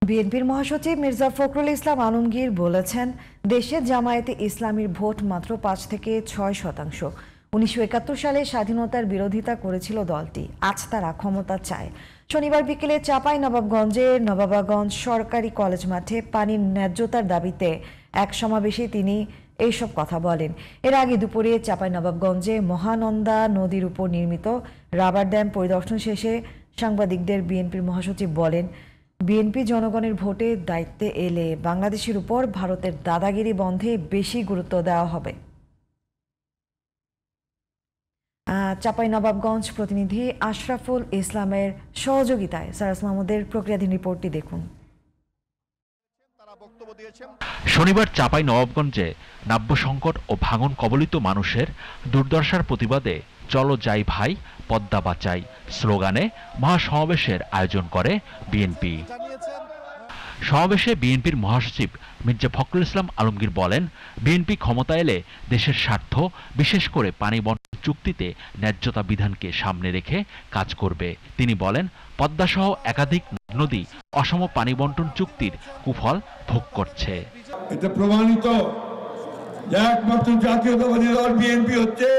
বিএনপির মহাসচিব মির্জা ফখরুল ইসলাম আলমগীর বলেছেন, দেশে জামায়াতে ইসলামীর ভোট মাত্র ৫ থেকে ৬%। ১৯৭১ সালে স্বাধীনতার বিরোধিতা করেছিল দলটি, আজ তারা ক্ষমতা চায়। শনিবার বিকেলে চাঁপাইনবাবগঞ্জের নবাবাগঞ্জ সরকারি কলেজ মাঠে পানির ন্যায্যতার দাবিতে এক সমাবেশে তিনি এইসব কথা বলেন। এর আগে দুপুরে চাঁপাইনবাবগঞ্জে মহানন্দা নদীর উপর নির্মিত রাবার ড্যাম পরিদর্শন শেষে সাংবাদিকদের বিএনপির মহাসচিব বলেন, বিএনপি জনগণের ভোটে দায়িত্বে এলে বাংলাদেশের উপর ভারতের দাদাগিরি বন্ধে বেশি গুরুত্ব দেওয়া হবে। চাঁপাইনবাবগঞ্জ প্রতিনিধি আশরাফুল ইসলামের সহযোগিতায় সারাস মাহমুদের প্রক্রিয়াধীন রিপোর্টটি দেখুন। শনিবার চাঁপাইনবাবগঞ্জে নাব্য সংকট ও ভাঙন কবলিত মানুষের দুর্দশার প্রতিবাদে চলো যাই ভাই পদ্মা বাঁচাই স্লোগানে মহাসমাবেশের আয়োজন করে বিএনপি। সমাবেশে বিএনপির মহাসচিব মির্জা ফখরুল ইসলাম আলমগীর বলেন, বিএনপি ক্ষমতা এলে দেশের স্বার্থ, বিশেষ করে পানি বন্টন চুক্তিতে ন্যায্যতা বিধানকে সামনে রেখে কাজ করবে। তিনি বলেন, পদ্মাসহ একাধিক নদী অসম পানি বন্টন চুক্তির কুফল ভোগ করছে। এটা প্রমাণিত যে একমাত্র জাতীয়তাবাদী দল বিএনপি হচ্ছে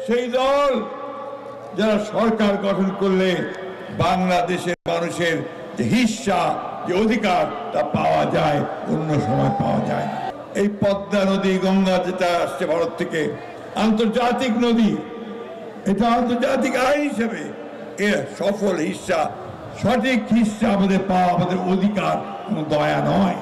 সেই দল যারা সরকার গঠন করলে বাংলাদেশের মানুষের যে হিস্সা, যে অধিকার, তা পাওয়া যায়, অন্য সময় পাওয়া যায় না। এই পদ্মা নদী, গঙ্গা যেটা আসছে ভারত থেকে, আন্তর্জাতিক নদী, এটা আন্তর্জাতিক আইন হিসেবে এর সফল হিস্সা, সঠিক হিস্সা আমাদের পাওয়া, আমাদের অধিকার, কোনো দয়া নয়।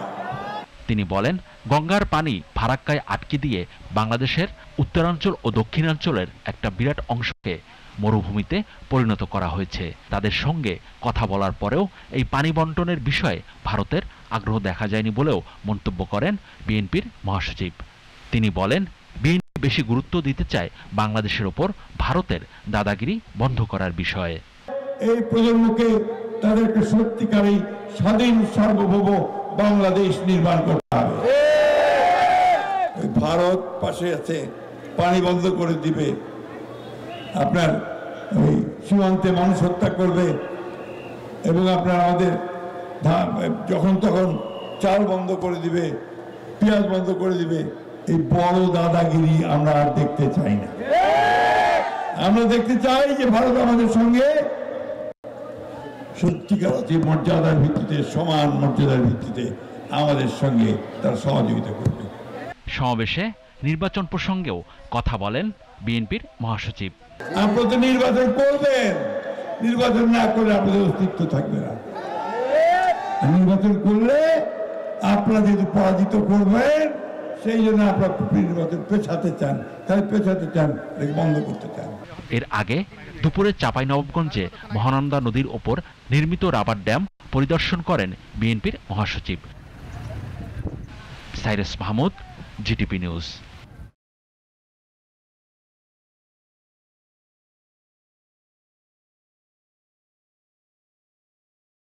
তিনি বলেন, গঙ্গার পানি ফারাক্কায় আটকে দিয়ে বাংলাদেশের উত্তরাঞ্চল ও দক্ষিণাঞ্চলের একটা বিরাট অংশকে মরুভূমিতে পরিণত করা হয়েছে। তাদের সঙ্গে কথা বলার পরেও এই পানি বন্টনের বিষয়ে ভারতের আগ্রহ দেখা যায়নি বলেও মন্তব্য করেন বিএনপির মহাসচিব। তিনি বলেন, বিএনপি বেশি গুরুত্ব দিতে চায় বাংলাদেশের ওপর ভারতের দাদাগিরি বন্ধ করার বিষয়ে। এই প্রজন্মকে তাদেরকে সত্যিকারই স্বাধীন সার্বভৌম বাংলাদেশ নির্মাণ করতে হবে। ভারত পাশে আছে, পানি বন্ধ করে দিবে, আপনার ওই সীমান্তে মানুষ হত্যা করবে, এবং আপনার আমাদের যখন তখন চাল বন্ধ করে দিবে, পেঁয়াজ বন্ধ করে দিবে। এই বড় দাদাগিরি আমরা আর দেখতে চাই না। আমরা দেখতে চাই যে ভারত আমাদের সঙ্গে সত্যিকার যে মর্যাদার ভিত্তিতে, সমান মর্যাদার ভিত্তিতে আমাদের সঙ্গে তার সহযোগিতা করবে। সমাবেশে নির্বাচন প্রসঙ্গেও কথা বলেন বিএনপির মহাসচিব। আপনারা তো নির্বাচন করবেন, নির্বাচন না করলে আপনাদের অস্তিত্ব থাকবে না। নির্বাচন করলে আপনারা যেহেতু পরাজিত করবেন, সেই জন্য আপনারা নির্বাচন পেছাতে চান, তাই পেছাতে চান, বন্ধ করতে চান। এর আগে দুপুরে চাঁপাইনবাবগঞ্জে মহানন্দা নদীর ওপর নির্মিত রাবার ড্যাম পরিদর্শন করেন বিএনপির মহাসচিব। Cyrus Mahmud, GTP news.